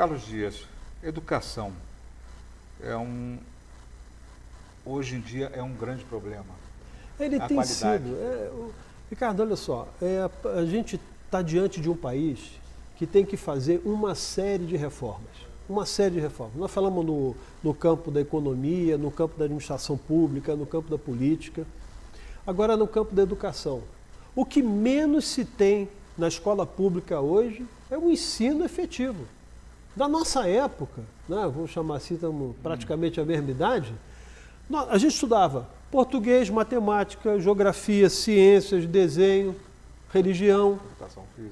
Carlos Dias, educação hoje em dia é um grande problema. Ele A tem qualidade. sido. Ricardo, olha só, a gente está diante de um país que tem que fazer uma série de reformas. Uma série de reformas. Nós falamos no campo da economia, no campo da administração pública, no campo da política. Agora, no campo da educação. O que menos se tem na escola pública hoje é o ensino efetivo. Da nossa época, né, vamos chamar assim, estamos praticamente a mesma idade, a gente estudava português, matemática, geografia, ciências, desenho, religião,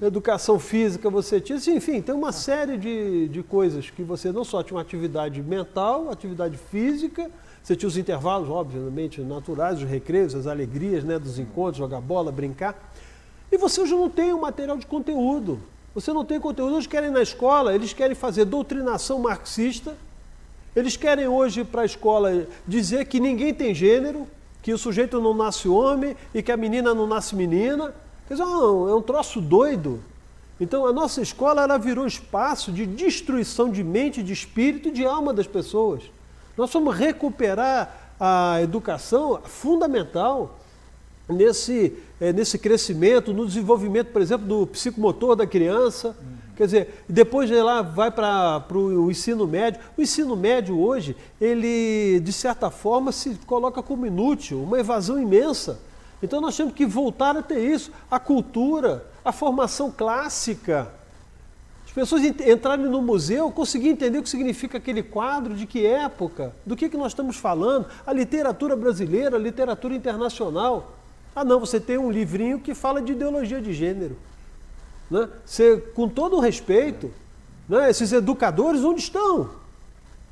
educação física você tinha, enfim, tem uma série de coisas que você não só tinha uma atividade mental, atividade física, você tinha os intervalos, obviamente, naturais, os recreios, as alegrias, né, dos encontros, jogar bola, brincar, e você hoje não tem um material de conteúdo. Você não tem conteúdo, eles querem ir na escola, eles querem fazer doutrinação marxista, eles querem hoje ir para a escola dizer que ninguém tem gênero, que o sujeito não nasce homem e que a menina não nasce menina. Quer dizer, é um troço doido. Então a nossa escola ela virou espaço de destruição de mente, de espírito e de alma das pessoas. Nós vamos recuperar a educação fundamental nesse crescimento, no desenvolvimento, por exemplo, do psicomotor da criança. Quer dizer, depois de lá vai para o ensino médio. O ensino médio hoje, ele, de certa forma, se coloca como inútil, uma evasão imensa. Então nós temos que voltar a ter isso. A cultura, a formação clássica. As pessoas entrarem no museu, conseguir entender o que significa aquele quadro, de que época, do que nós estamos falando, a literatura brasileira, a literatura internacional. Ah não, você tem um livrinho que fala de ideologia de gênero. Né? Você, com todo o respeito, né, esses educadores onde estão?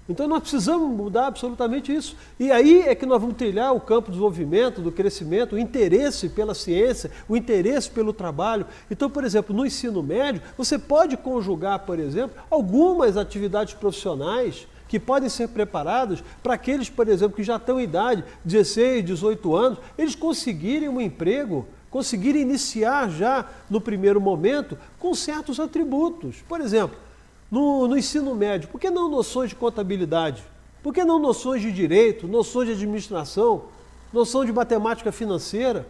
Então nós precisamos mudar absolutamente isso. E aí é que nós vamos trilhar o campo do desenvolvimento, do crescimento, o interesse pela ciência, o interesse pelo trabalho. Então, por exemplo, no ensino médio, você pode conjugar, por exemplo, algumas atividades profissionais que podem ser preparados para aqueles, por exemplo, que já estão em idade, 16, 18 anos, eles conseguirem um emprego, conseguirem iniciar já no primeiro momento com certos atributos. Por exemplo, no ensino médio, por que não noções de contabilidade? Por que não noções de direito, noções de administração, noção de matemática financeira?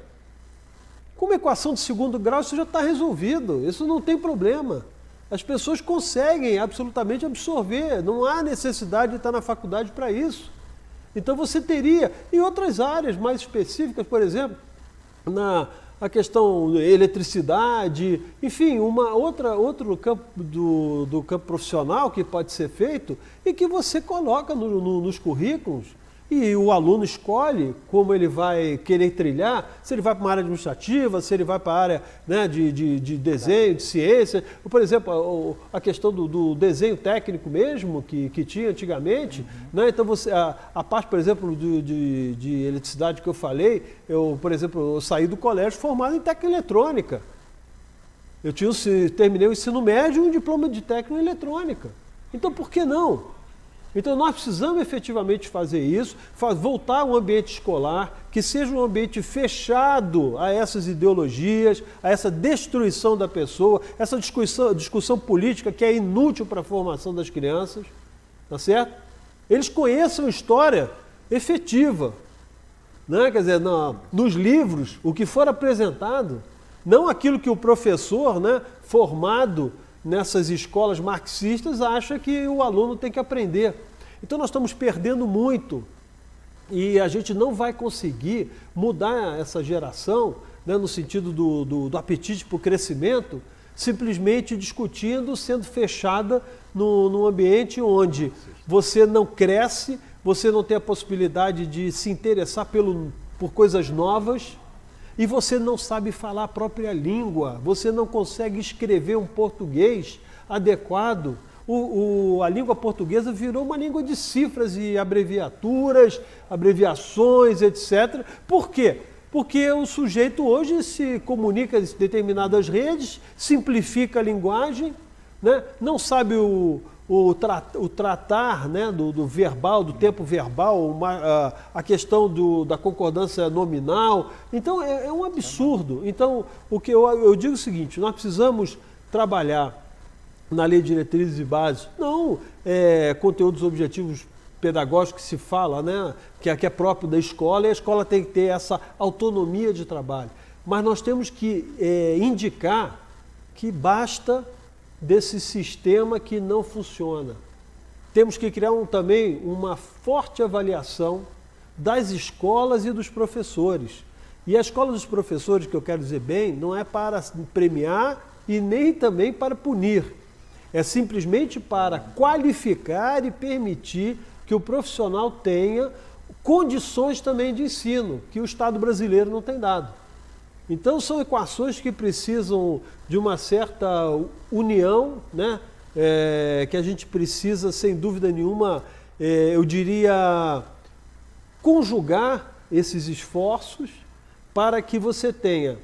Com uma equação de segundo grau isso já está resolvido, isso não tem problema. As pessoas conseguem absolutamente absorver, não há necessidade de estar na faculdade para isso. Então você teria, em outras áreas mais específicas, por exemplo, a questão da eletricidade, enfim, outro campo do campo profissional que pode ser feito e que você coloca nos currículos e o aluno escolhe como ele vai querer trilhar, se ele vai para uma área administrativa, se ele vai para a área, né, de desenho, de ciência. Por exemplo, a questão do desenho técnico mesmo, que tinha antigamente. Né? Então, a parte, por exemplo, de eletricidade que eu falei, por exemplo, eu saí do colégio formado em técnica eletrônica. Terminei o ensino médio e um diploma de técnica eletrônica. Então, por que não? Então nós precisamos efetivamente fazer isso, voltar a um ambiente escolar que seja um ambiente fechado a essas ideologias, a essa destruição da pessoa, essa discussão política que é inútil para a formação das crianças, tá certo? Eles conheçam história efetiva, né? Quer dizer, nos livros, o que for apresentado, não aquilo que o professor, né, formado nessas escolas marxistas, acha que o aluno tem que aprender. Então nós estamos perdendo muito e a gente não vai conseguir mudar essa geração, né, no sentido do apetite por crescimento, simplesmente discutindo, sendo fechada num ambiente onde você não cresce, você não tem a possibilidade de se interessar por coisas novas, e você não sabe falar a própria língua, você não consegue escrever um português adequado. A língua portuguesa virou uma língua de cifras e abreviaturas, abreviações, etc. Por quê? Porque o sujeito hoje se comunica em determinadas redes, simplifica a linguagem, né? Não sabe o tratar, né, do verbal, do tempo verbal, a questão da concordância nominal. Então é um absurdo. Então o que eu digo é o seguinte, nós precisamos trabalhar na Lei de Diretrizes e Bases. Não, conteúdos objetivos pedagógicos que se fala, né, que é próprio da escola, e a escola tem que ter essa autonomia de trabalho. Mas nós temos que indicar que basta desse sistema que não funciona. Temos que criar também uma forte avaliação das escolas e dos professores. E a escola dos professores, que eu quero dizer bem, não é para premiar e nem também para punir. É simplesmente para qualificar e permitir que o profissional tenha condições também de ensino, que o Estado brasileiro não tem dado. Então são equações que precisam de uma certa união, né? Que a gente precisa, sem dúvida nenhuma, eu diria, conjugar esses esforços para que você tenha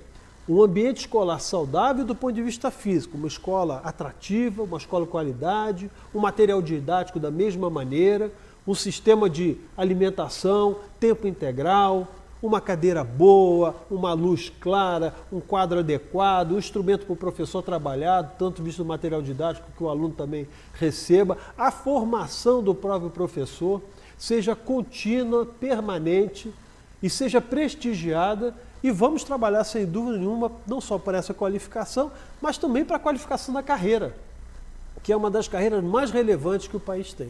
um ambiente escolar saudável do ponto de vista físico, uma escola atrativa, uma escola de qualidade, um material didático da mesma maneira, um sistema de alimentação, tempo integral, uma cadeira boa, uma luz clara, um quadro adequado, um instrumento para o professor trabalhar, tanto visto no material didático que o aluno também receba, a formação do próprio professor seja contínua, permanente e seja prestigiada, e vamos trabalhar sem dúvida nenhuma não só por essa qualificação, mas também para a qualificação da carreira, que é uma das carreiras mais relevantes que o país tem.